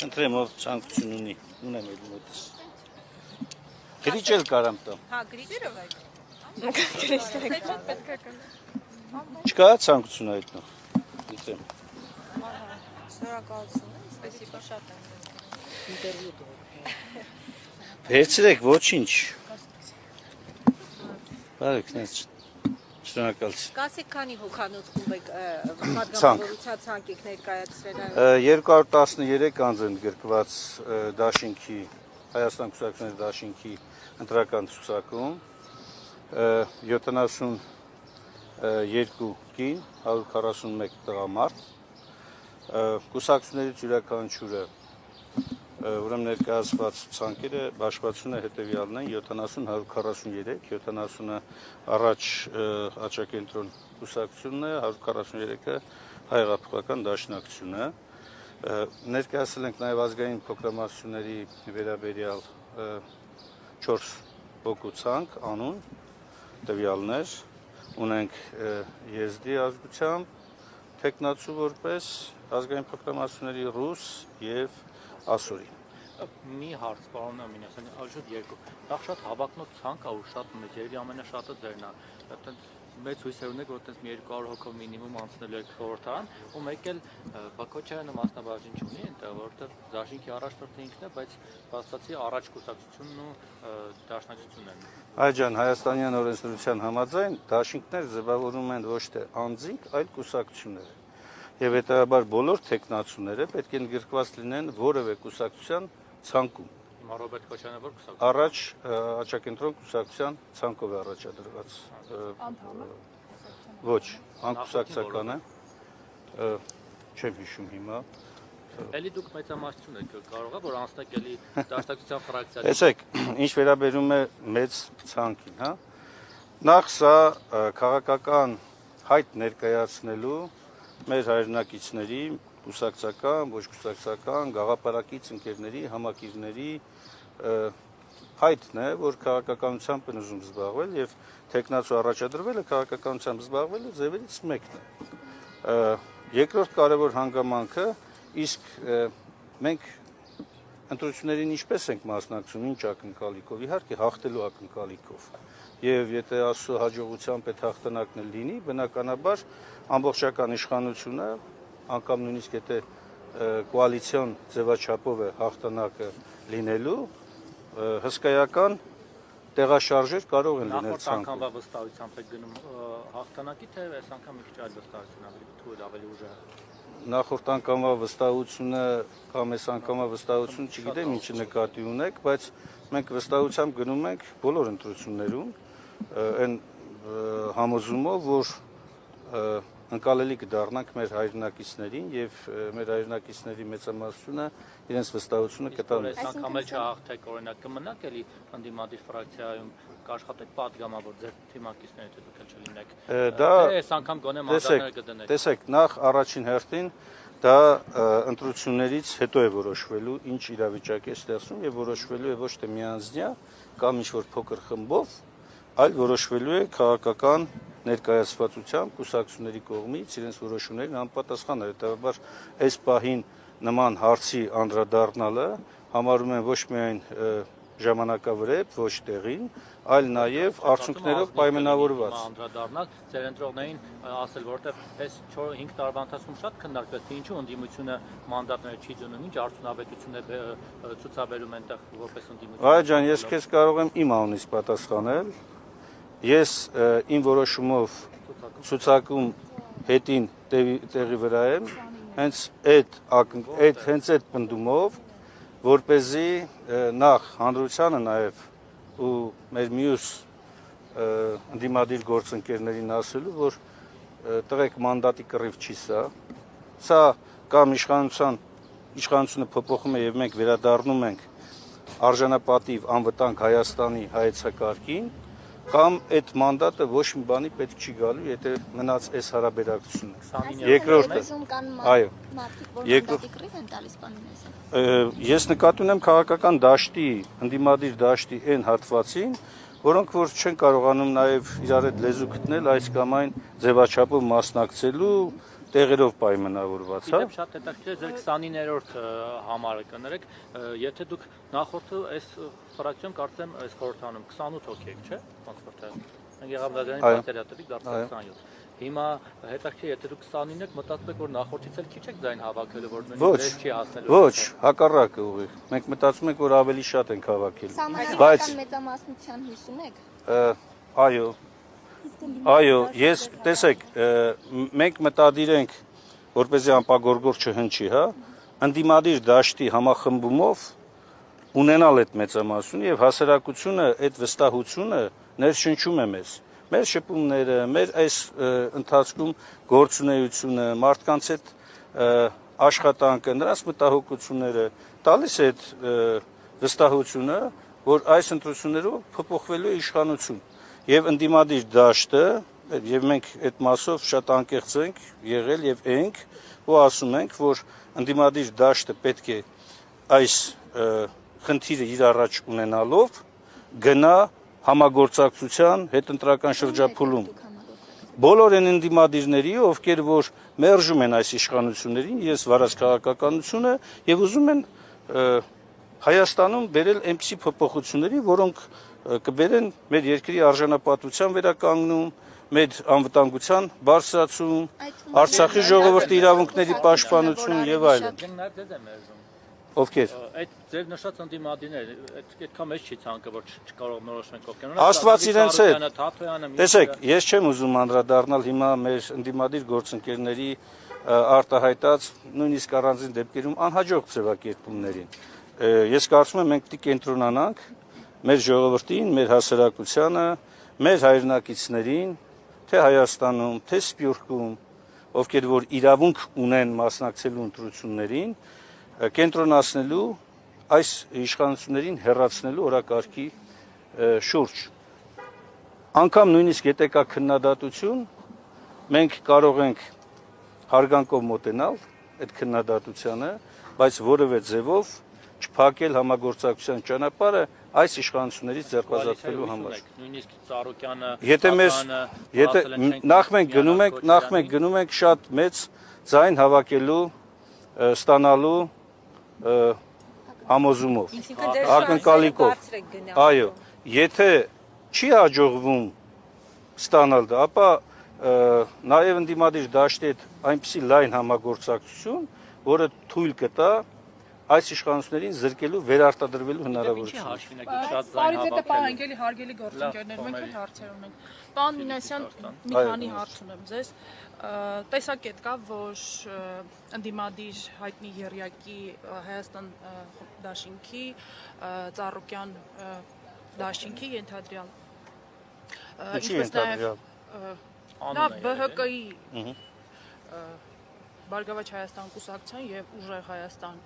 Ընտրեմ ով ցանկություն ունի, ունեմ էլ մոտս։ Գրիչ էլ կարամ տամ։ Հա, գրիչերով եք։ Չկա ցանկություն այդնով։ Ընտրեմ։ Շնորհակալություն, սպասիբա շատ եմ։ Ինտերվյու տվեք։ Վերցրեք, ոչինչ։ Բարեք, նենց։ Շնորհակալություն։ Կասեք քանի հոգանոց խումբ եք պատգամավորության ցանկ եք ներկայացրել։ 213 անձ են գրկված դաշինքի, Հայաստան կուսակցությունների դաշինքի ընտրական ցուցակում, 72 կին, 141 տղամարդ, կուսակցություններից յուրաքանչյուրը ուրեմն ներկայացված ցանկերը բաշխվածություն է հետևյալն են 70-143, 70-ը առաջ աչակենտրոն կուսակցությունն է, 143-ը հայեղափոխական դաշնակցությունն է։ Ներկայացել ենք նաև ազգային փոքրամասնությունների վերաբերյալ 4 հոգու ցանկ, անուն, տվյալներ, ունենք եզդի ազգությամբ, թեկնածու որպես ազգային փոքրամասնությունների ռուս եւ ասորի։ Մի հարց, պարոն Ամինյանը, այժմ երկու։ Նախ շատ հավակնոտ ցանկ է ու շատ մեծ, երևի ամենաշատը ձերն է։ Այդտենց մեծ հույսեր ունեք, որ այդտենց մի 200 հոգով մինիմում անցնելու եք խորհրդարան, ու մեկ էլ Բակոչյանը մասնաբաժին չունի այնտեղ, որովհետև դաշինքի առաջնորդը ինքն է, բայց փաստացի առաջ կուսակցությունն ու դաշնակցությունն են։ Այ ջան, հայաստանյան օրենսդրության համաձայն դաշինքները ձևավորում են ոչ թե անձինք, այլ կուսակցությունները։ Եվ հետաբար բոլոր թեկնածուները պետք է գրկված լինեն որևէ կուսակցության ցանկում։ Հիմա Ռոբերտ Քոչյանը որ կուսակցություն։ Առաջ աչակենտրոն կուսակցության ցանկով է առաջադրված։ Ոչ, անկուսակցական է։ Չեմ հիշում հիմա։ Էլի դուք մեծամասնություն եք կարող է, որ անցնեք էլի դաշնակցության ֆրակցիա։ Տեսեք, ինչ վերաբերում է մեծ ցանկին, հա։ Նախ սա քաղաքական հայտ ներկայացնելու մեր հայրենակիցների, կուսակցական, ոչ կուսակցական, գաղափարակից ընկերների, համակիրների հայտն է, որ քաղաքականությամբ են ուզում զբաղվել եւ թեկնածու առաջադրվելը քաղաքականությամբ զբաղվելու ձևերից մեկն է։ Երկրորդ կարևոր հանգամանքը, իսկ մենք ընտրություններին ինչպես ենք մասնակցում, ինչ ակնկալիքով, իհարկե հաղթելու ակնկալիքով։ Եվ եթե Աստծո հաջողությամբ այդ հաղթանակն լինի, բնականաբար ամբողջական իշխանությունը, անգամ նույնիսկ եթե կոալիցիոն ձևաչափով է հաղթանակը լինելու, հսկայական տեղաշարժեր կարող են լինել ցանկում։ Նախորդ անգամվա վստահությամբ եք գնում հաղթանակի, թե այս անգամ մի քիչ այլ վստահություն ավելի թույլ ավելի ուժեղ։ Նախորդ անգամվա վստահությունը կամ այս անգամվա վստահություն չգիտեմ ինչ նկատի ունեք, բայց մենք վստահությամբ գնում ենք բոլոր ընտրություններում այն համոզումով, որ ընկալելի կդառնանք մեր հայրենակիցներին եւ մեր հայրենակիցների մեծամասնությունը իրենց վստահությունը կտան։ Այս անգամ էլ չհաղթեք, օրինակ կմնաք էլի ընդդիմադիր ֆրակցիայում կաշխատեք պատգամավոր ձեր թիմակիցները թե դուք չլինեք։ Դա այս անգամ գոնե մանդատները կդնեք։ Տեսեք, նախ առաջին հերթին դա ընտրություններից հետո է որոշվելու, ինչ իրավիճակ է ստեղծում եւ որոշվելու է ոչ թե միանձնյա կամ ինչ-որ փոքր խմբով, այլ որոշվելու է քաղաքական ներկայացվածությամբ կուսակցությունների կողմից իրենց որոշումներին համապատասխան է։ Հետևաբար այս պահին նման հարցի անդրադառնալը համարում են ոչ միայն ժամանակավրեպ, ոչ տեղին, այլ նաև արդյունքներով պայմանավորված։ Անդրադառնալ ձեր ընտրողներին ասել, որովհետև այս 4-5 տարվա ընթացքում շատ քննարկվեց, թե ինչու ընդդիմությունը մանդատները չի դնում, ինչ արդյունավետություն է ցուցաբերում այնտեղ որպես ընդդիմություն։ Այ ջան, ես քեզ կարող եմ իմ անունից պատասխանել։ Ես իմ որոշումով ցուցակում հետին տեղի վրա եմ, հենց այդ պնդումով, որպեսզի նախ հանրությանը նաև ու մեր մյուս ընդդիմադիր գործընկերներին ասելու, որ տղեկ մանդատի կռիվ չի սա կամ իշխանությունը փոփոխում է եւ մենք վերադառնում ենք արժանապատիվ անվտանգ Հայաստանի հայեցակարգին, կամ այդ մանդատը ոչ մի բանի պետք չի գալու, եթե մնաց այս հարաբերակցությունը։ Երկրորդը, այո, ես նկատի ունեմ քաղաքական դաշտի, ընդդիմադիր դաշտի այն հատվածին, որոնք որ չեն կարողանում նաև իրար հետ լեզու գտնել այս կամ այն ձևաչափով մասնակցելու տեղերով պայմանավորված, հա։ Իդեպ շատ հետաքրքիր է ձեր 29-րդ համարը կներեք, եթե դուք նախորդը այս ֆրակցիոն կարծեմ այս խորհրդանում 28 հոգի եք, չէ՞, ոնց որ թե Գեղամդազյանի պատերատվի դարձավ 27։ Հիմա հետաքրքիր եթե դուք 29 եք, մտածում եք որ նախորդից էլ քիչ եք ձայն հավաքելու, որ մենք չի հասնելու։ Ոչ, հակառակը ուղիղ։ Մենք մտածում ենք որ ավելի շատ ենք հավաքել։ Բայց մեծամասնության հույս ունեք։ Այո։ Այո, ես տեսեք, մենք մտադիր ենք, որպեսզի անպագորգոր չհնչի, հա, ընդդիմադիր դաշտի համախմբումով ունենալ այդ մեծամասնությունը եւ հասարակությունը այդ վստահությունը ներշնչում է մեզ։ Մեր շփումները, մեր այս ընթացքում գործունեությունը, մարդկանց այդ աշխատանքը, նրանց մտահոգությունները տալիս է այդ վստահությունը, որ այս ընտրություններով փոփոխվելու է իշխանություն։ Եվ ընդդիմադիր դաշտը, եւ մենք այդ մասով շատ անկեղծ ենք եղել եւ ենք, ու ասում ենք, որ ընդդիմադիր դաշտը պետք է այս խնդիրը իր առաջ ունենալով գնա համագործակցության հետընտրական շրջափուլում։ Բոլոր այն ընդդիմադիրների, ովքեր որ մերժում են այս իշխանություններին, ես վարած քաղաքականությունը եւ ուզում են Հայաստանում բերել այնպիսի փոփոխությունների, որոնք կբերեն մեր երկրի արժանապատվության վերականգնում, մեր անվտանգության բարձրացում, Արցախի ժողովրդի իրավունքների պաշտպանություն եւ այլն։ Ովքեր։ Այդ ձեր նշած ընդդիմադիրները, այդքան մեծ չի ցանկը, որ չկարողում նորոշենք ովքեր։ Աստված իրենց հետ։ Տեսեք, ես չեմ ուզում անդրադառնալ հիմա մեր ընդդիմադիր գործընկերների արտահայտած նույնիսկ առանձին դեպքերում անհաջող ձևակերպումներին։ Ես կարծում եմ մենք պիտի կենտրոնանանք մեր ժողովրդին, մեր հասարակությանը, մեր հայրենակիցներին, թե Հայաստանում, թե Սփյուռքում, ովքեր որ իրավունք ունեն մասնակցելու ընտրություններին, կենտրոնացնելու այս իշխանություններին հեռացնելու օրակարգի շուրջ։ Անկամ նույնիսկ եթե կա քննադատություն, մենք կարող ենք հարգանքով մոտենալ այդ քննադատությանը, բայց որևէ ձևով չփակել համագործակցության ճանապարհը այս իշխանություններից ձեռքբազատվելու համար։ Նույնիսկ Ծառուկյանը, եթե նախ մենք գնում ենք շատ մեծ ձայն հավաքելու, ստանալու համոզումով, ակնկալիքով։ Այո, եթե չի հաջողվում ստանալ դա, ապա նաև ընդդիմադիր դաշտի հետ այնպիսի լայն համագործակցություն, որը թույլ կտա այս իշխանություններին զրկելու, վերարտադրվելու հնարավորություն։ Պարիտետը պահանք էլի հարգելի գործընկերներ, մենք էլ հարցեր ունենք։ Պարոն Մինասյան, մի քանի հարց ունեմ ձեզ։ Տեսակետ կա, որ ընդդիմադիր հայտնի եռյակի Հայաստան դաշինքի, Ծառուկյան դաշինքի ենթադրյալ։ Ինչպես նաև ԲՀԿ-ի Բարգավաճ Հայաստան կուսակցության եւ Ուժեղ Հայաստան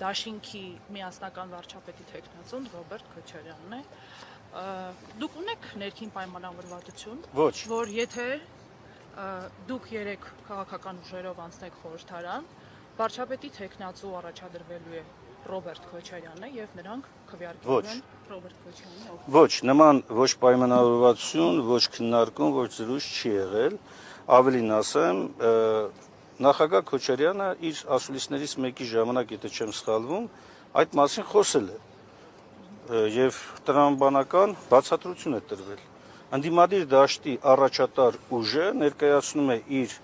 դաշինքի միասնական վարչապետի թեկնածուն Ռոբերտ Քոչարյանն է։ Դուք ունեք ներքին պայմանավորվածություն, որ եթե դուք 3 քաղաքական ուժերով անցնեք խորհրդարան, վարչապետի թեկնածու առաջադրվելու է Ռոբերտ Քոչարյանը եւ նրանք քվեարկելու են Ռոբերտ Քոչարյանը։ Ոչ, նման ոչ պայմանավորվածություն, ոչ քննարկում, ոչ զրույց չի եղել, ավելին ասեմ, նախագահ Քոչարյանը իր ասուլիսներից մեկի ժամանակ, եթե չեմ սխալվում, այդ մասին խոսել է եւ տրամաբանական բացատրություն է տրվել։ Ընդդիմադիր դաշտի առաջատար ուժը ներկայացնում է իր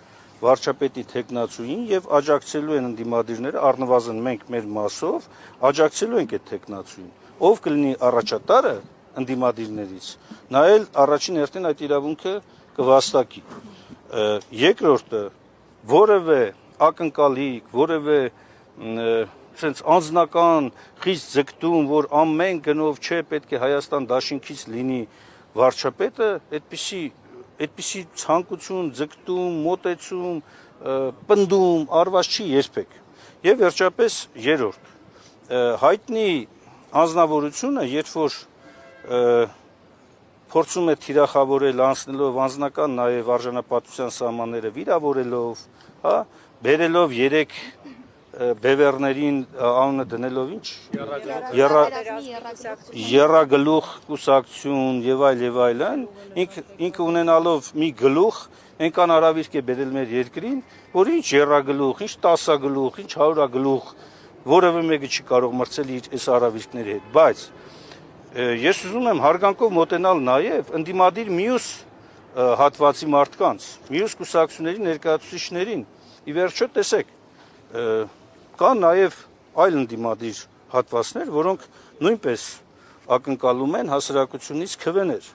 վարչապետի թեկնածուին եւ աջակցելու են ընդդիմադիրները, առնվազն մենք մեր մասով աջակցելու ենք այդ թեկնածուին։ Ով կլինի առաջատարը ընդդիմադիրներից, նա էլ առաջին հերթին այդ իրավունքը կվաստակի։ Երկրորդը որևէ ակնկալիք, որևէ sense անձնական խիստ ձգտում, որ ամեն գնով չէ պետք է Հայաստան դաշինքից լինի վարչապետը, այդպիսի ցանկություն, ձգտում, մոտեցում, պնդում արված չի երբեք։ Եվ վերջապես երրորդ, հայտնի անձնավորությունը, երբ որ փորձում է թիրախավորել անցնելով անձնական նաև արժանապատվության սահմանները վիրավորելով, հա, բերելով 3 բևերներին անունը դնելով ինչ երագլուխ կուսակցություն եւ այլն ինքը ունենալով մի գլուխ այնքան արավիրք է բերել մեր երկրին որ ինչ երագլուխ ինչ 10 գլուխ ինչ 100 գլուխ որևէ մեկը չի կարող մրցել իր այս արավիրքների հետ բայց ես ուզում եմ հարգանքով մոտենալ նաեւ ընդդիմադիր մյուս հատվածի մարդկանց մյուս կուսակցությունների ներկայացուցիչներին ի վերջո տեսեք կան նաև այլ ընդդիմադիր հատվածներ, որոնք նույնպես ակնկալում են հասարակությունից քվեներ։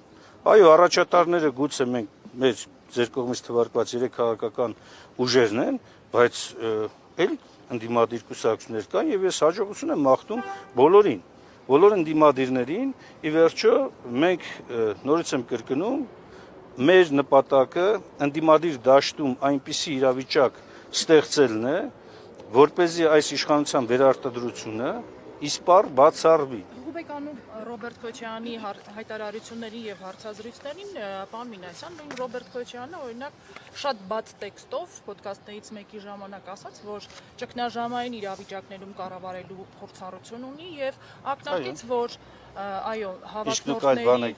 Այո, առաջատարները գուցե մենք մեր ձեր կողմից թվարկված 3 քաղաքական ուժերն են, բայց էլ ընդդիմադիր կուսակցություններ կան եւ ես հաջողություն եմ մաղթում բոլոր ընդդիմադիրներին, ի վերջո մենք նորից եմ կրկնում, մեր նպատակը ընդդիմադիր դաշտում այնպիսի իրավիճակ ստեղծելն է, որպեսզի այս իշխանության վերարտադրությունը իսպառ բացառվի։ Հուբեկանում Ռոբերտ Քոչյանի հայտարարություններին եւ հարցազրույցներին պարոն Մինասյան, նույն Ռոբերտ Քոչյանը օրինակ շատ բաց տեքստով ոդկասթներից մեկի ժամանակ ասաց, որ ճգնաժամային իրավիճակներում կառավարելու փորձառություն ունի եւ ակնարկեց, որ այո, հավաքնորդների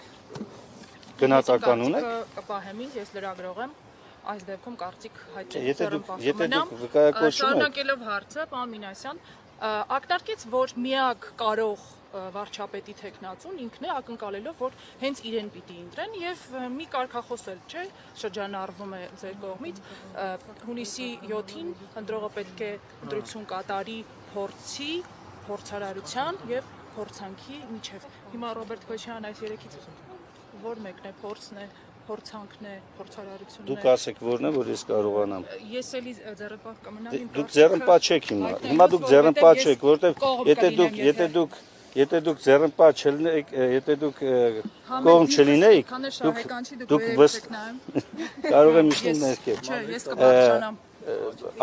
գնահատական ունեք կպահեմ ինձ, ես լրագրող եմ այս դեպքում կարծիք եթե դուք վկայակոչում եք շարունակելով հարցը պարոն Մինասյան ակնարկեց որ միակ կարող վարչապետի տեխնացուն ինքն է ակնկալելով որ հենց իրեն պիտի ընտրեն եւ մի կարգախոսել չէ շրջանառվում է ձեր կողմից հունիսի 7-ին ընտրողը պետք է ընտրություն կատարի փորձարարության եւ փորձանքի միջև հիմա Ռոբերտ Քոչյանն այս երեքից որ մեկն է փորձն է փորձանքն է, փորձարարությունն է։ Դուք ասեք որն է, որ ես կարողանամ։ Ես էլի ձեռնպահ կմնամ իմ Դուք ձեռնպահ չեք հիմա դուք ձեռնպահ չեք, որովհետև եթե դուք ձեռնպահ չլինեիք, եթե դուք կողմ չլինեիք, դուք կարող եմ միշտ ներքև։ Չէ, ես կբարձրանամ։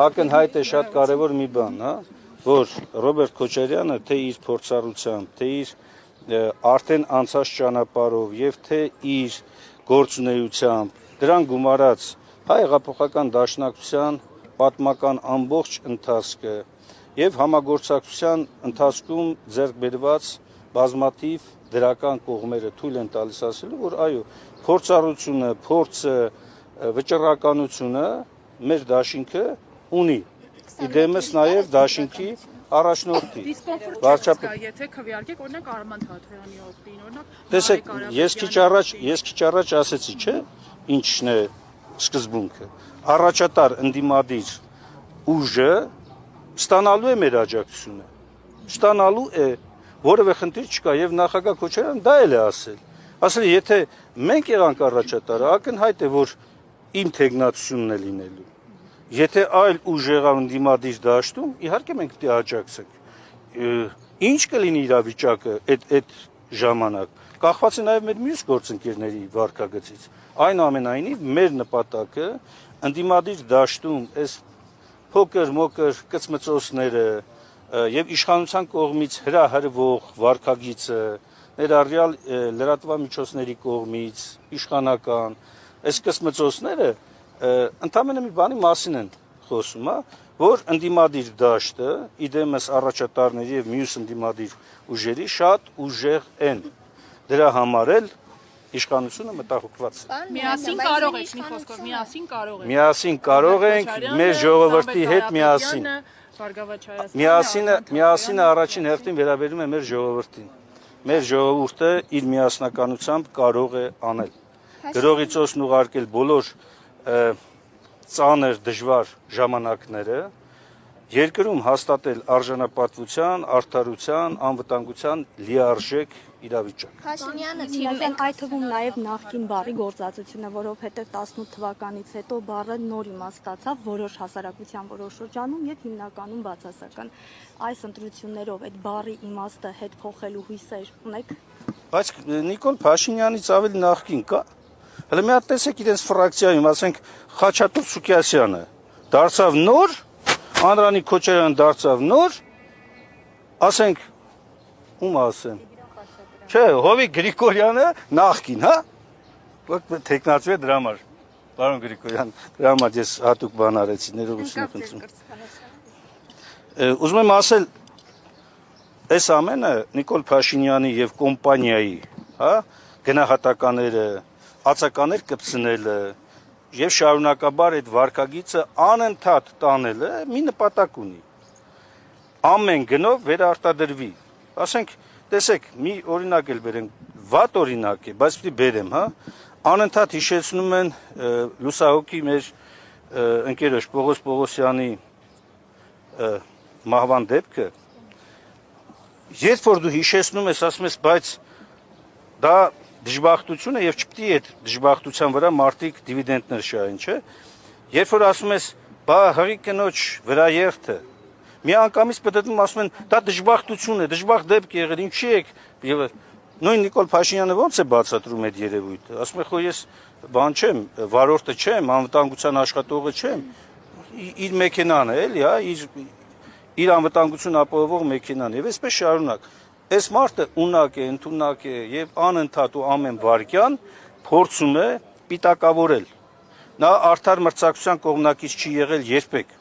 Ակնհայտ է շատ կարևոր մի բան, հա, որ Ռոբերտ Քոչարյանը թե իր փորձառությամբ, թե իր արդեն անցած ճանապարհով եւ թե իր գործունեությամբ դրան գումարած հայ հեղափոխական դաշնակցության պատմական ամբողջ ընթացքը եւ համագործակցության ընթացքում ձեռք բերված բազմաթիվ դրական կողմերը թույլ են տալիս ասելու որ այո փորձառությունը, փորձը, վճռականությունը մեր դաշինքը ունի իդեմս նաեւ դաշինքի առաջնորդի վարչապետ եթե քվեարկեք օրինակ Արման Թաթերյանի օգտին օրինակ տեսեք ես քիչ առաջ ասեցի չէ ինչն է սկզբունքը առաջատար ընդդիմադիր ուժը ստանալու է մեր աջակցությունը ստանալու է որևէ խնդիր չկա եւ նախագահ Քոչարյանը դա էլ է ասել եթե մենք եղանք առաջատարը ակնհայտ է որ իմ թեկնածությունն է լինելու Եթե այլ ուժ եղավ ընդդիմադիր դաշտում, իհարկե մենք պետք է աջակցենք։ Ինչ կլինի իրավիճակը այդ ժամանակ, կախված է նաև մեր մյուս գործընկերների վարկագծից։ Այնուամենայնիվ մեր նպատակը ընդդիմադիր դաշտում այս փոքր-մոքր կծմծոցները եւ իշխանության կողմից հրահրվող վարկագիծը, ներառյալ լրատվամիջոցների կողմից, իշխանական, այս կծմծոցները ընդամենը մի բանի մասին են խոսում, որ ընդդիմադիր դաշտը, իդեմս առաջատարների եւ մյուս ընդդիմադիր ուժերի շատ ուժեղ են։ Դրա համար էլ իշխանությունը մտահոգված է։ Միասին կարող եք մի խոսքով, միասին կարող ենք մեր ժողովրդի հետ միասին։ Միասինը առաջին հերթին վերաբերում է մեր ժողովրդին։ Մեր ժողովուրդը իր միասնականությամբ կարող է անել։ Գրողի ծոցն ուղարկել բոլոր ծանր դժվար ժամանակները երկրում հաստատել արժանապատվության, արդարության, անվտանգության լիարժեք իրավիճակ։ Փաշինյանը թիմեն այդ թվում նաև նախկին բառի գործածությունը, որովհետև 18 թվականից հետո բառը նոր իմաստ ստացավ որոշ հասարակության որոշ շրջանում եւ հիմնականում բացասական։ Այս ընտրություններով այդ բառի իմաստը հետ փոխելու հույսեր ունեք։ Բայց Նիկոլ Փաշինյանից ավելի նախկին կա Հələ մի հատ տեսեք իրենց ֆրակցիայում, ասենք Խաչատուր Սուքիասյանը դարձավ նոր, Անդրանիկ Քոչարյանը դարձավ նոր, ասենք ում ասեմ։ Չէ, Հովիկ Գրիգորյանը նախկին, հա? Տեխնացու է դրա համար։ Պարոն Գրիգորյան, դրա համար ես հատուկ բան արեցի, ներողություն եմ խնդրում։ ուզում եմ ասել, այս ամենը Նիկոլ Փաշինյանի եւ կոմպանիայի, հա, գնահատականները, ածականներ կպցնելը եւ շարունակաբար այդ վարկագիծը անընդհատ տանելը մի նպատակ ունի։ Ամեն գնով վերարտադրվի։ Ասենք, տեսեք, մի օրինակ էլ բերենք, վատ օրինակ է, բայց պիտի բերեմ, հա, անընդհատ հիշեցնում են լուսահոգի մեր ընկերոջ Պողոս Պողոսյանի մահվան դեպքը, երբ որ դու հիշեցնում ես, ասում ես, բայց դա դժբախտություն է եւ չպետք է այդ դժբախտության վրա մարդիկ դիվիդենդներ շահեն, չէ՞։ Երբ որ ասում ես, բա հղի կնոջ վրաերթը, միանգամից պատտվում ասում են, դա դժբախտություն է, դժբախտ դեպք եղել, ինչի եք եւ նույն Նիկոլ Փաշինյանը ո՞նց է բացատրում այդ երևույթը։ Ասում է, խո ես բան չեմ, վարորդը չեմ, անվտանգության աշխատողը չեմ, իր մեքենան է, էլի, հա, իր անվտանգություն ապահովող մեքենան եւ այսպես շարունակ։ Այս մարդը ունակ է, ընդունակ է եւ անընդհատ ու ամեն վարքյան փորձում է պիտակավորել։ Նա արդար մրցակցության կողմնակից չի եղել երբեք։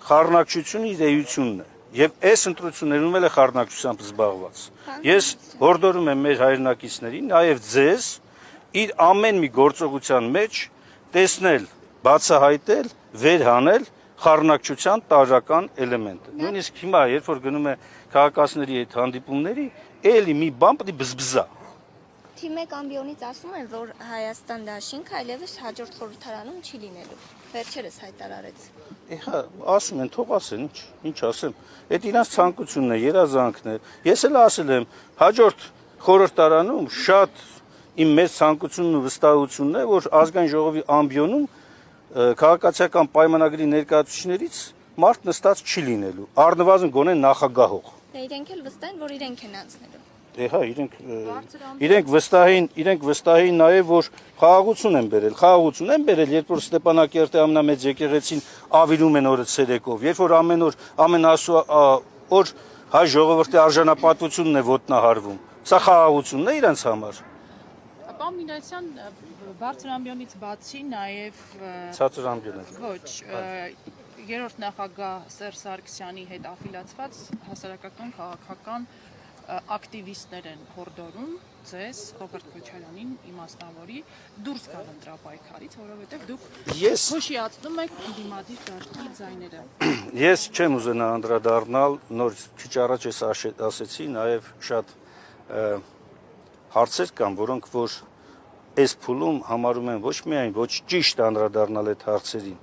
Խառնակցությունը իր էությունն է եւ այս ընտրություններում էլ է խառնակցությամբ զբաղված։ Ես հորդորում եմ մեր հայրենակիցներին, նաեւ ձեզ, իր ամեն մի գործողության մեջ տեսնել, բացահայտել, վերհանել խառնակցության տարրական էլեմենտը։ Նույնիսկ հիմա, երբ որ գնում է քաղաքացիների այդ հանդիպումների, էլի մի բան պետք է բզբզա։ Թիմ 1 ամբիոնից ասում են, որ Հայաստան դաշինքը այլևս հաջորդ խորհրդարանում չի լինելու։ Վերջերս հայտարարեց։ Հա, ասում են, թող ասեն, ինչ ասեմ։ Այդ իրանց ցանկությունն է, երազանքն է։ Ես էլ ասել եմ, հաջորդ խորհրդարանում շատ իմ մեծ ցանկությունն ու վստահությունն է, որ ազգային ժողովի ամբիոնում քաղաքացիական պայմանագրի ներկայացուցիչներից մարդ նստած չի լինելու, առնվազն գոնե նախագահող։ Իրենք էլ վստահ են, որ իրենք են անցնելու։ Հա, իրենք վստահ են նաև, որ խաղաղություն են բերել, երբ որ Ստեփանակերտի ամենամեծ եկեղեցին ավիրում են օրը ցերեկով, երբ որ ամեն օր օր հայ ժողովրդի արժանապատվությունն է ոտնահարվում։ Սա խաղաղությունն է իրենց համար։ Պարոն Մինասյան, բարձր ամբիոնից բացի նաև Ցածր ամբիոն է։ Ոչ, երրորդ նախագահ Սերժ Սարգսյանի հետ աֆիլացված հասարակական քաղաքական ակտիվիստներ են հորդորում ձեզ Ռոբերտ Քոչարյանին իմաստավորի դուրս գալ ընտրապայքարից, որովհետև դուք հուշիացնում եք դիմադիր դաշտի ձայները։ Ես չեմ ուզենա անդրադառնալ, նոր քիչ առաջ ես ասեցի, նաև շատ հարցեր կան, որոնք որ այս փուլում համարում են ոչ միայն ոչ ճիշտ անդրադառնալ այդ հարցերին,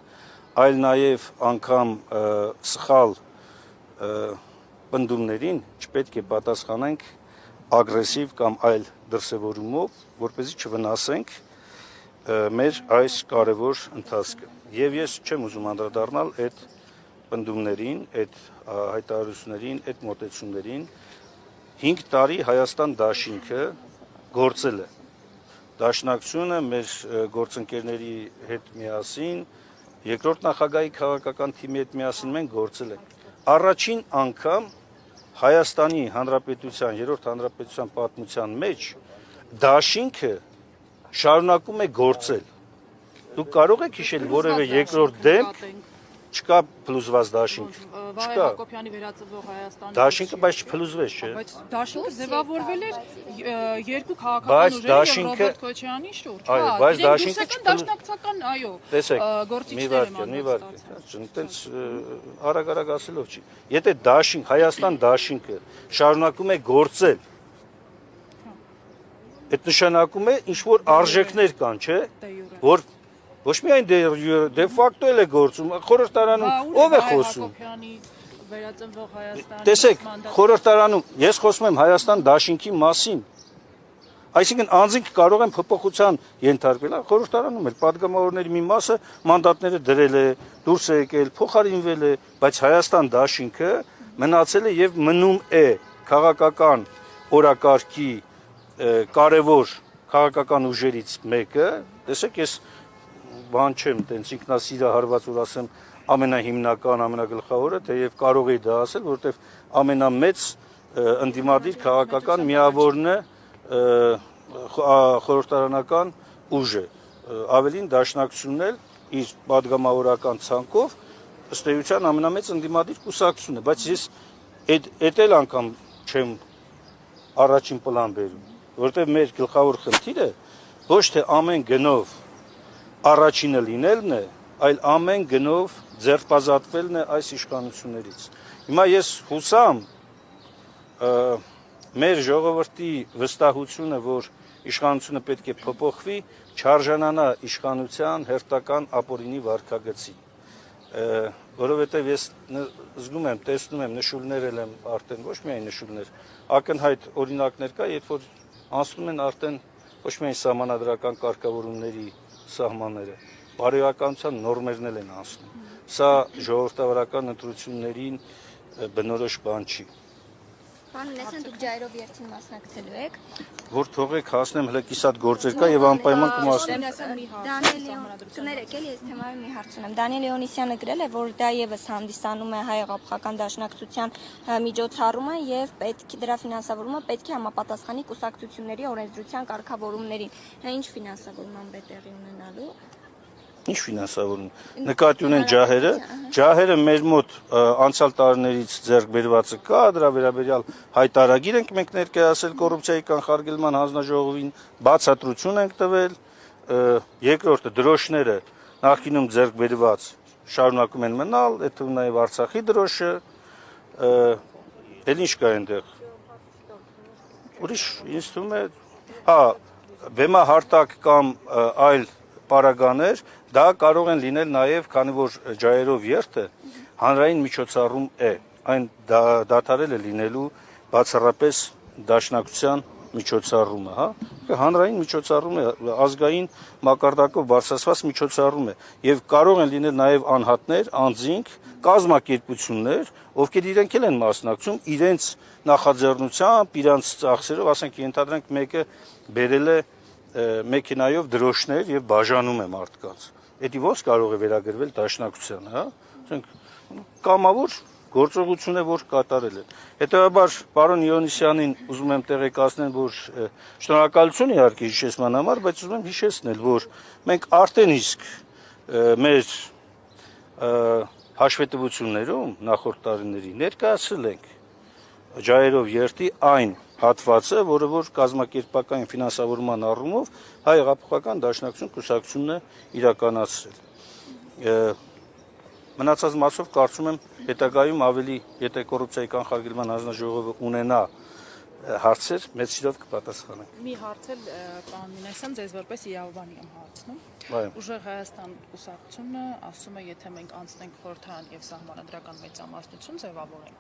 այլ նաև անգամ սխալ պնդումներին չպետք է պատասխանենք ագրեսիվ կամ այլ դրսևորումով, որպեսզի չվնասենք մեր այս կարևոր ընթացքը։ Եվ ես չեմ ուզում անդրադառնալ այդ պնդումներին, այդ հայտարարություններին, այդ մոտեցումներին։ 5 տարի Հայաստան դաշինքը գործել է։ Դաշնակցությունը մեր գործընկերների հետ միասին, երկրորդ նախագահի քաղաքական թիմի հետ միասին մենք գործել ենք։ Առաջին անգամ Հայաստանի Հանրապետության, երրորդ հանրապետության պատմության մեջ դաշինքը շարունակում է գործել։ Դուք կարող եք հիշել որևէ երկրորդ դեպք, չկա փլուզված դաշինք։ Վահե Հակոբյանի վերածնվող Հայաստանի դաշինքը բայց չփլուզվեց, չէ՞։ Բայց դաշինքը ձևավորվել էր երկու քաղաքական ուժերի եւ Ռոբերտ Քոչարյանի շուրջ։ Այո, բայց դաշինքը դաշնակցական, այո, գործիչներ են անում։ Այտենց արագ ասելով չի։ Եթե դաշինք, Հայաստան դաշինքը շարունակում է գործել, այդ նշանակում է ինչ որ արժեքներ կան, չէ՞, որ ոչ միայն դե ֆակտո էլ է գործում, խորհրդարանում ով է խոսում։ Տեսեք, խորհրդարանում ես խոսում եմ Հայաստան դաշինքի մասին։ Այսինքն անձինք կարող են փոփոխության ենթարկվել, խորհրդարանում էլ падգամավորների մի մասը մանդատները դրել է, դուրս է եկել, փոխարինվել է, բայց Հայաստան դաշինքը մնացել է եւ մնում է քաղաքական օրակարգի կարևոր քաղաքական ուժերից մեկը։ Տեսեք, ես բան չեմ, տենց ինքնասիրահարված որ ասեմ ամենահիմնական, ամենագլխավորը, թեև կարող էի դա ասել, որովհետև ամենամեծ ընդդիմադիր քաղաքական միավորն է խորհրդարանական ուժը։ Ավելին դաշնակցությունն էլ իր падգամավորական ցանկով ըստ էության ամենամեծ ընդդիմադիր կուսակցությունն է, բայց ես այդ էլ անգամ չեմ առաջին պլան բերում, որովհետև մեր գլխավոր խնդիրը ոչ թե ամեն գնով առաջինը լինելն է, այլ ամեն գնով ձերբազատվելն է այս իշխանություններից։ Հիմա ես հուսամ մեր ժողովրդի վստահությունը, որ իշխանությունը պետք է փոփոխվի, չարժանանա իշխանության հերթական ապօրինի վարքագծի, որովհետև ես զգում եմ, տեսնում եմ, նշույլներ եմ արդեն, ոչ միայն նշույլներ, ակնհայտ օրինակներ կա, երբ որ անցնում են արդեն ոչ միայն սահմանադրական կարգավորումների սահմանները, բարոյականության նորմերն են անցնում։ Սա ժողովրդավարական ընտրություններին բնորոշ բան չի։ Պարոն Նեսյան, դուք ջայրով երթին մասնակցելու եք։ Որ թողեք հասնեմ հələ կիսատ գործեր կա եւ անպայման կմասնեմ։ Կներեք, էլի այս թեմայով մի հարց ունեմ։ Դանիել Լեոնիսյանը գրել է, որ դա եւս հանդիսանում է հայ-աղափական դաշնակցության միջոցառումը եւ դրա ֆինանսավորումը պետք է համապատասխանի կուսակցությունների օրենսդրության կարգավորումներին։ Ինչ ֆինանսավորման է տեղի ունենալու։ Ինչ ֆինանսավորում։ Նկատի ունեն ջահերը մեր մոտ անցյալ տարիներից ձեռք բերվածը կա, դրա վերաբերյալ հայտարարագիր ենք մենք ներկայացել կոռուպցիայի կանխարգելման հանձնաժողովին, բացատրություն ենք տվել, երկրորդը դրոշները նախկինում ձեռք բերված շարունակում են մնալ, այդ թվում նաև Արցախի դրոշը, էլ ինչ կա այնտեղ։ Ուրիշ ինձ թվում է, բեմահարտակ կամ այլ պարագաներ, դա կարող են լինել նաև, քանի որ ջայերով երթը հանրային միջոցառում է, այն դադարել է լինելու բացառապես դաշնակցության միջոցառումը, հա, հանրային միջոցառում է, ազգային մակարդակով բարձրացված միջոցառում է, եւ կարող են լինել նաև անհատներ, անձինք, կազմակերպություններ, ովքեր իրենք էլ են մասնակցում իրենց նախաձեռնությամբ, իրենց ծախսերով, ասենք ենթադրենք մեկը բերել է մեքենայով դրոշներ եւ բաժանում է մարդկանց։ Էդի ո՞նց կարող է վերագրվել դաշնակցությանը, հա? Ասենք կամավոր գործողություն է, որ կատարել է։ Հետևաբար պարոն Իոնիսյանին ուզում եմ տեղեկացնել, որ շնորհակալություն իհարկե հիշեցման համար, բայց ուզում եմ հիշեցնել, որ մենք արդեն իսկ մեր հաշվետվություններում նախորդ տարիների ներկայացրել ենք ջայերով երթի այն հատվածը, որը որ կազմակերպական ֆինանսավորման առումով հայ-աղափական դաշնակցություն կուսակցությունն է իրականացրել։ Մնացած մասով կարծում եմ հետագայում ավելի, եթե կոռուպցիայի կանխարգելման հանձնաժողովը ունենա հարցեր, մեծ սիրով կպատասխանենք։ Մի հարց էլ պարոն Մինասյան, ձեզ որպես իրավաբանի եմ հարցնում։ Ուժեղ Հայաստան կուսակցությունը ասում է, եթե մենք անցնենք խորհրդարան եւ սահմանադրական մեծամասնություն ձևավորենք,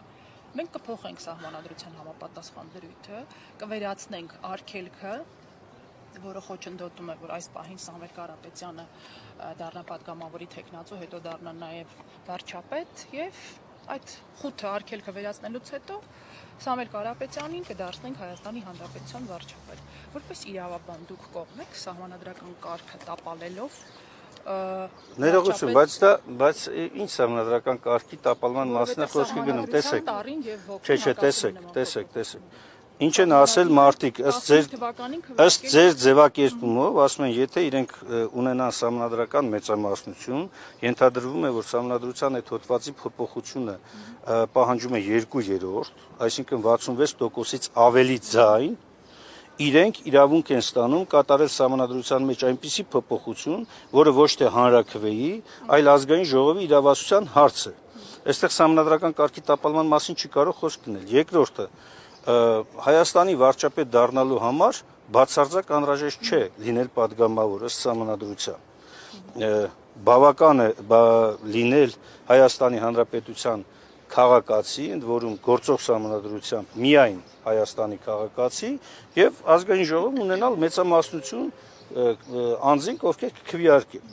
մենք կփոխենք սահմանադրության համապատասխան դրույթը, կվերացնենք արգելքը, որը խոչընդոտում է, որ այս պահին Սամվել Կարապետյանը դառնա պատգամավորի թեկնածու, հետո դառնա նաև վարչապետ եւ այդ խութը արգելքը վերացնելուց հետո Սամվել Կարապետյանին կդարձնենք Հայաստանի Հանրապետության վարչապետ։ Որպես իրավաբան դուք կողմեք սահմանադրական կարգը տապալելով Ներողություն, բայց ինչ սահմանադրական կարգի տապալման մասն է խոսքը գնում, տեսեք։ Տեսեք։ Ինչ են ասել մարդիկ, ըստ ձեր ձևակերպումով, ասում են, եթե իրենք ունենան սահմանադրական մեծամասնություն, ենթադրվում է, որ սահմանադրության այդ հոդվածի փոփոխությունը պահանջում է 2/3, այսինքն 66%-ից ավելի ձայն, իրենք իրավունք են ստանում կատարել սահմանադրության մեջ այնպիսի փոփոխություն, որը ոչ թե հանրաքվեի, այլ ազգային ժողովի իրավասության հարց է։ Այստեղ սահմանադրական կարգի տապալման մասին չի կարող խոսք լինել։ Երկրորդը, Հայաստանի վարչապետ դառնալու համար բացարձակ անհրաժեշտ չէ լինել պատգամավոր ըստ սահմանադրության։ Բավական է լինել Հայաստանի Հանրապետության քաղաքացի, ընդ որում գործող սահմանադրությամբ միայն Հայաստանի քաղաքացի եւ ազգային ժողովում ունենալ մեծամասնություն անձինք, ովքեր կքվեարկեն։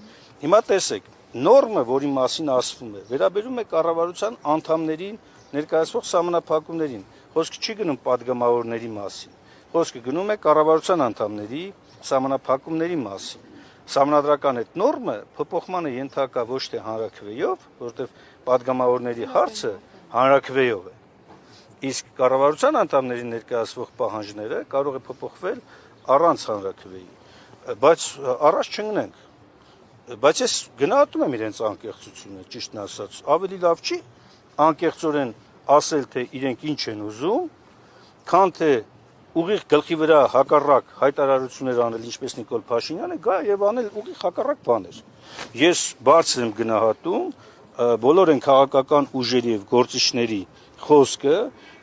Հիմա տեսեք, նորմը, որի մասին ասվում է, վերաբերում է կառավարության անդամներին ներկայացվող սահմանափակումներին։ Խոսքը չի գնում պատգամավորների մասին։ Խոսքը գնում է կառավարության անդամների սահմանափակումների մասին։ Սահմանադրական այդ նորմը փոփոխման է ենթակա ոչ թե հանրաքվեով, որովհետև պատգամավորների հարցը հանրաքվեով է։ Իսկ կառավարության անդամների ներկայացվող պահանջները կարող է փոփոխվել առանց հանրաքվեի։ Բայց առաջ չընկնենք։ Բայց ես գնահատում եմ իրենց անկեղծությունը, ճիշտն ասած, ավելի լավ չի անկեղծորեն ասել, թե իրենք ինչ են ուզում, քան թե ուղիղ գլխի վրա հակառակ հայտարարություններ անել, ինչպես Նիկոլ Փաշինյանը, գա եւ անել ուղիղ հակառակ բաներ։ Ես բարձր եմ գնահատում բոլոր են քաղաքական ուժերի եւ գործիչների խոսքը,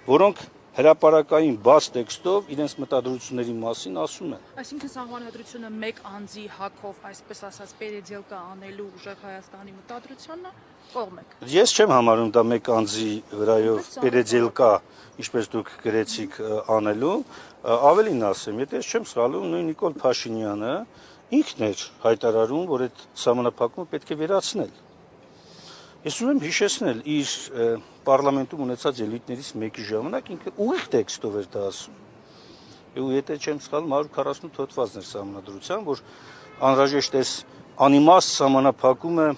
որոնք հրապարակային բաց տեքստով իրենց մտադրությունների մասին ասում են։ Այսինքն սահմանադրությունը մեկ անձի հակով, այսպես ասած, պերեդելկա անելու ուժեղ Հայաստանի մտադրությանն է, կողմ եք։ Ես չեմ համարում դա մեկ անձի վրայով պերեդելկա, ինչպես դուք գրեցիք, անելու, ավելին ասեմ, եթե ես չեմ սխալվում, նույն Նիկոլ Փաշինյանը ինքն էր հայտարարում, որ այդ սահմանափակումը պետք է վերացնել։ Ես ուզում եմ հիշեցնել իր պարլամենտում ունեցած ելույթներից մեկի ժամանակ ինքը ուղիղ տեքստով էր դա ասում։ Ու եթե չեմ սխալվում 148 հոդվածն էր սահմանադրության, որ անհրաժեշտ է անիմաստ սահմանափակումը,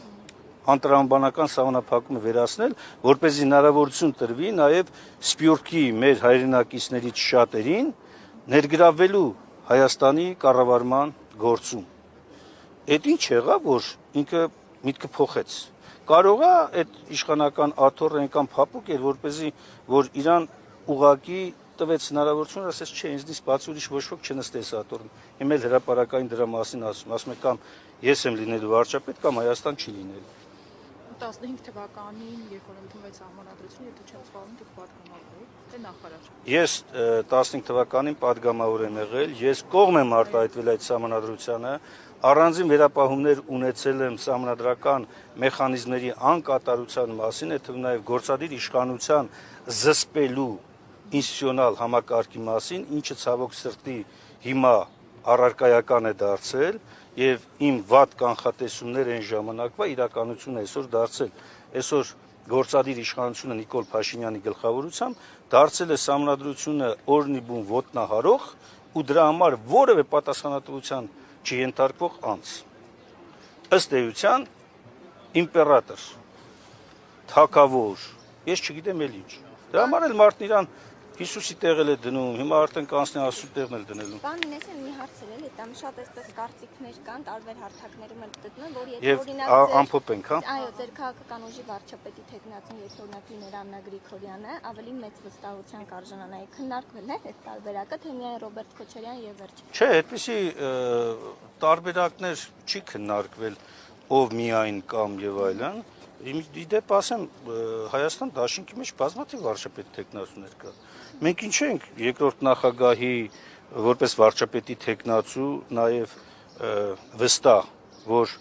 անտրամաբանական սահմանափակումը վերացնել, որպեսզի հնարավորություն տրվի նաև Սփյուռքի մեր հայրենակիցներից շատերին ներգրավվելու Հայաստանի կառավարման գործում։ Այդ ինչ եղավ, որ ինքը միտքը փոխեց։ Կարող է այդ իշխանական աթոռը այնքան փափուկ էր, որպեսզի որ իրան ուղակի տվեց հնարավորություն, ասես չէ, ինձնից բացի ուրիշ ոչ ոք չնստես աթոռում։ Հիմա էլ հրապարակային դրա մասին ասում է կամ ես եմ լինելու վարչապետ, կամ Հայաստան չի լինելու։ 15 թվականին, երբ որ ընդունվեց սահմանադրությունը, եթե չեմ սխալվում, դուք պատգամավոր եք, թե նախարար։ Ես 15 թվականին պատգամավոր եմ եղել, ես կողմ եմ արտահայտվել այդ սահմանադրությանը, առանձին վերապահումներ ունեցել եմ սահմանադրական մեխանիզմների անկատարության մասին, այդ թվում նաև գործադիր իշխանության զսպելու ինստիտուցիոնալ համակարգի մասին, ինչը ցավոք սրտի հիմա առարկայական է դարձել եւ իմ վատ կանխատեսումներ այն ժամանակվա իրականություն է այսօր դարձել։ Այսօր գործադիր իշխանությունը Նիկոլ Փաշինյանի գլխավորությամբ դարձել է սահմանադրությունը օրնիբուն ոտնահարող ու դրա համար որևէ պատասխանատվության չենթարկվող անձ։ Ըստ էության իմպերատոր, թագավոր, ես չգիտեմ էլ ինչ։ Դրա համար էլ մարդն իրան Հիսուսի տեղել է դնում, հիմա արդեն կանցնի Աստծո տեղն էլ դնելու։ Պարոն Մինասյան, մի հարց էր էլի, դա շատ այսպես կարծիքներ կան, տարբեր հարթակներում էլ գտնում, որ եթե օրինակ ամփոփ ենք, հա։ Այո, ձեր քաղաքական ուժի վարչապետի թեկնածուն երկօրինակ լիներ Աննա Գրիգորյանը, ավելի մեծ վստահության կարժանանայի քննարկվել է այդ տարբերակը, թե միայն Ռոբերտ Քոչարյան եւ վերջ։ Չէ, այդպիսի տարբերակներ չի քննարկվել, ով միայն կամ եւ այլն։ Իդեպ ասեմ, Հայաստան դաշինքի մեջ բազմաթիվ վարչապետ թեկնածուներ կա։ Մենք ինչ ենք երկրորդ նախագահի որպես վարչապետի թեկնածու նաև վստահ, որ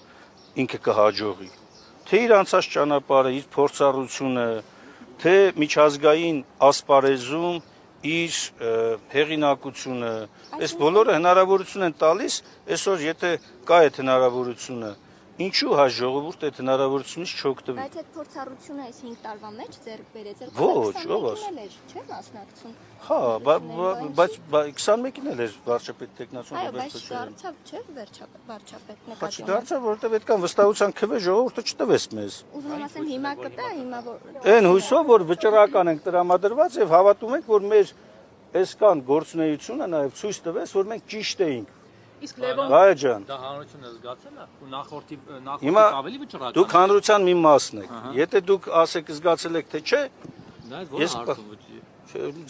ինքը կհաջողի։ Թե իր անցած ճանապարհը, իր փորձառությունը, թե միջազգային ասպարեզում իր հեղինակությունը, այս բոլորը հնարավորություն են տալիս, այսօր եթե կա այդ հնարավորությունը, ինչու հայ ժողովուրդ այդ հնարավորությունից չօգտվի։ Բայց այդ փորձառությունը այս 5 տարվա մեջ ձեռք բերեց, Ոչ, ով ասում։ չէ՞ մասնակցություն։ Հա, բայց 21-ին էլ էր վարչապետ տեխնացիոն Այո, Ռոբերտ բայց Քոչարյանը։ դարձավ, չէ՞, վարչապետ Հա, նկատի։ դարձավ, որովհետև այդքան վստահության քվե ժողովուրդը չտվեց մեզ։ Ուզում եմ ասեմ, հիմա կտա, հիմա որ Այն հույսով, որ վճռական ենք տրամադրված եւ հավատում ենք, որ մեր այսքան գործունեությունը նաեւ ցույց տվեց, որ մենք ճիշտ էինք։ Իսկ Լևոն Հայ ջան, Դա հանրությունը զգացել է ու նախորդի հիմա ավելի վճռական։ դուք հանրության մի մասն եք։ Եթե դուք ասեք զգացել եք թե չէ, Դա որ ես հարցը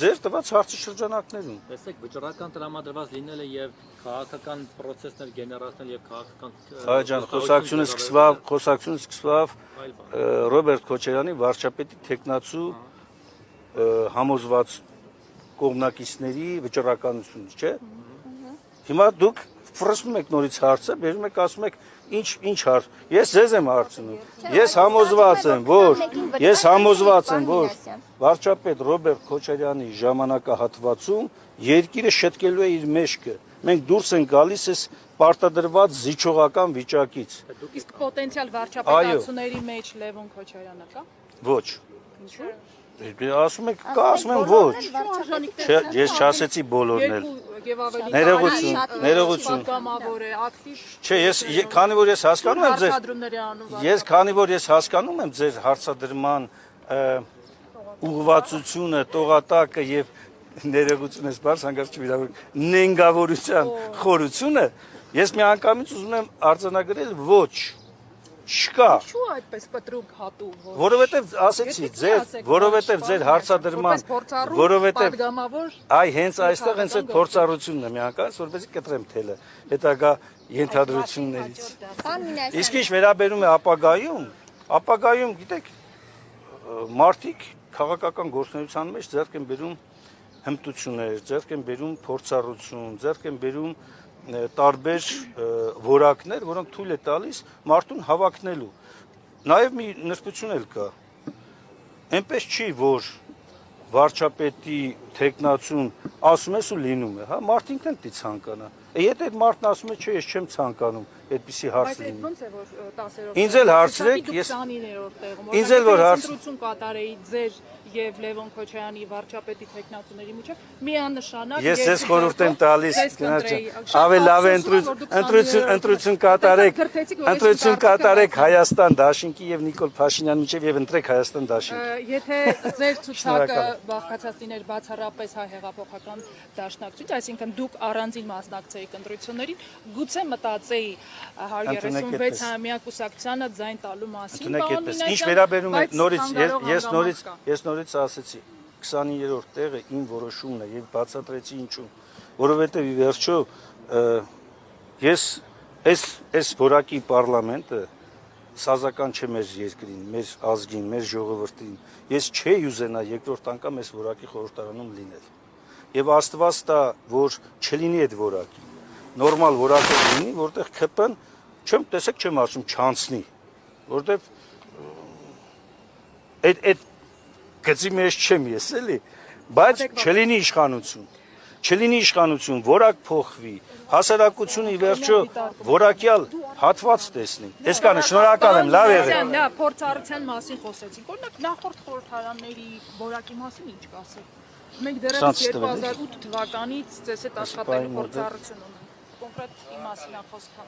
ձեր տված հարցի շրջանակներում։ տեսեք վճռական տրամադրված լինելը եւ քաղաքական process-ներ գեներացնել եւ քաղաքական Հայ ջան, խոսակցությունը սկսավ Ռոբերտ Քոչարյանի վարչապետի տեխնացու համոզված կողմնակիցների վճռականությունից, չէ՞։ Հիմա դուք ֆրսնում եք նորից հարցը, բերում եք ասում եք ինչ հարց։ Ես ձեզ եմ հարցնում։ Ես համոզված եմ, որ վարչապետ Ռոբերտ Քոչարյանի ժամանակահատվածում երկիրը շտկելու է իր մեջքը։ Մենք դուրս ենք գալիս այս պարտադրված զիջողական վիճակից։ իսկ պոտենցիալ վարչապետացուների մեջ Լևոն Քոչարյանը կա։ Ոչ։ Ինչու՞։ Ասում եք, կա, ասում եմ ոչ։ Ես չասեցի բոլորն էլ։ Ներողություն։ Պատգամավոր է, ակտիվ։ Չէ, քանի որ ես հասկանում եմ ձեր հարցադրման ուղղվածությունը, տողատակը եւ ներողություն ես բարձ հանգարց չվիրավորում նենգավորության խորությունը, ես մի անգամից ուզում եմ արձանագրել ոչ։ Չկա։ Ինչու այդպես պտրուկ հատու, Որովհետև ասեցի, որովհետև ձեր հարցադրման, որովհետև պատգամավոր այ հենց այստեղ հենց այդ փորձառությունն է միանկած, որպեսզի կտրեմ թելը հետագա ենթադրություններից։ Իսկ ինչ վերաբերում է ապագայում, գիտեք, մարդիկ քաղաքական գործունեության մեջ ձեռք են բերում հմտություններ, ձեռք են բերում փորձառություն, ձեռք են բերում տարբեր որակներ, որոնք թույլ է տալիս մարդուն հավակնելու։ Նաև մի նրբություն էլ կա։ Այնպես չի, որ վարչապետի թեկնածուն ասում ես ու լինում է, հա, մարդը ինքն էլ ցանկանա։ Եթե այդ մարդն ասում է, չէ, ես չեմ ցանկանում, այդպիսի հարց լինի։ ոնց է որ 10-րդ Ինձ էլ հարցրեք, ես 29-րդ տեղում Ինձ էլ որ ընտրություն կատարեի ձեր եւ Լևոն Քոչարյանի վարչապետի տեխնատուների միջեւ միանշանակ ես ձեզ խորհուրդ եմ տալիս ավելի լավ է ընտրություն կատարեք Հայաստան Դաշինքի եւ Նիկոլ Փաշինյանի միջեւ եւ ընտրեք Հայաստան Դաշինք։ Եթե ձեր ցուցակը բաղկացած լիներ բացառապես հայ հեղափոխական դաշնակցություն, այսինքն դուք առանձին մասնակցեիք ընտրություններին, գուցե մտածեի 136-ամյա կուսակցությանը ձայն տալու մասին։ Ինչ վերաբերում է նորից ես նորից ասեցի 29-րդ տեղը իմ որոշումն է եւ բացատրեցի ինչու, որովհետեւ ի վերջո ես այս որակի պարլամենտը սազական չէ մեր երկրին, մեր ազգին, մեր ժողովրդին։ Ես չէի ուզենա երկրորդ անգամ այս որակի խորհրդարանում լինել։ Եվ Աստված տա, որ չլինի այդ որակի։ Նորմալ որակը լինի, որտեղ ԿՊ-ն չեմ ասում չանցնի, որտեղ այդ գծի մեջ չեմ ես էլի, բայց չլինի իշխանություն, որակ փոխվի, հասարակությունը ի վերջո որակյալ հատված տեսնի։ Այսքանը շնորհակալ եմ, լավ եղեք։ Նա փորձառության մասին խոսեցինք, օրինակ նախորդ խորհրդարանների որակի մասին ինչ կասեք։ Մենք դեռևս 2008 թվականից ծես այդ աշխատելու փորձառություն ունենք։ Կոնկրետ իմաստնա խոսքը։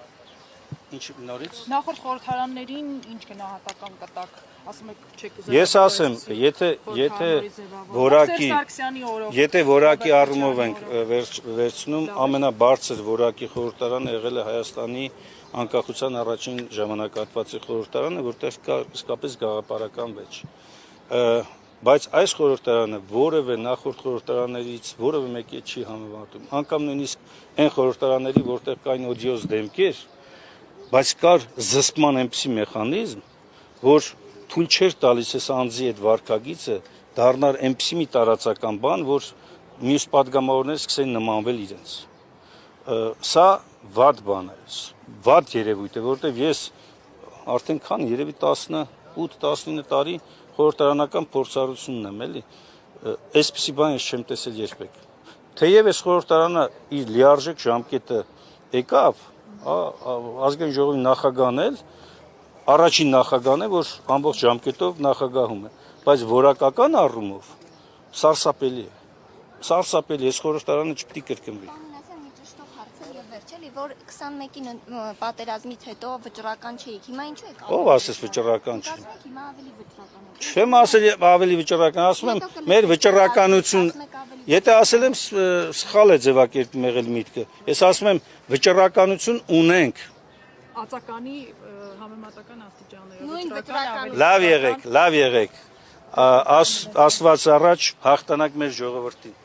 Ինչ նորից։ Նախորդ խորհրդարաններին ինչ գնահատական կտակ, ասում եք չեք ուզում։ Ես ասեմ, եթե որակի առումով ենք վերցնում, ամենաբարձր որակի խորհրդարանը եղել է Հայաստանի անկախության առաջին ժամանակահատվածի խորհրդարանը, որտեղ կա իսկապես գաղափարական վեճ։ Բայց այս խորհրդարանը որևէ նախորդ խորհրդարաններից որևէ մեկի չի համեմատում։ Անկամ նույնիսկ այն խորհրդարանների, որտեղ կային օդիոզ դեմքեր, բայց կար զսպման այնպիսի մեխանիզմ, որ թույլ չէր տալիս այս անձի այդ վարքագիծը դառնար այնպիսի մի տարածական բան, որ մյուս падգամավորները սկսեն նմանվել իրենց։ Սա վատ բան է, վատ երևույթ է, որովհետև ես արդեն քան երևի 18-19 տարի խորհրդարանական փորձառությունն եմ, էլի, այսպիսի բան ես չեմ տեսել երբեք։ Թեև այս խորհրդարանը իր լիարժեք ժամկետը եկավ, ազգային ժողովի նախագահն էլ առաջին նախագահն է, որ ամբողջ ժամկետով նախագահում է, բայց որակական առումով սարսափելի է։ Սարսափելի, այս խորհրդարանը չպետք է կրկնվի։ Որ 21-ին պատերազմից հետո վճռական չէիք, հիմա ինչու եք Ով ասես վճռական չի։ Հիմա ավելի վճռական եք։ Չեմ ասել ավելի վճռական, ասում եմ մեր վճռականություն, եթե ասել եմ սխալ է ձևակերպում եղել միտքը, ես ասում եմ վճռականություն ունենք։ Ածականի համեմատական աստիճաններով Նույն վճռական։ Լավ եղեք, Աստված առաջ հաղթանակ մեր ժողովրդին։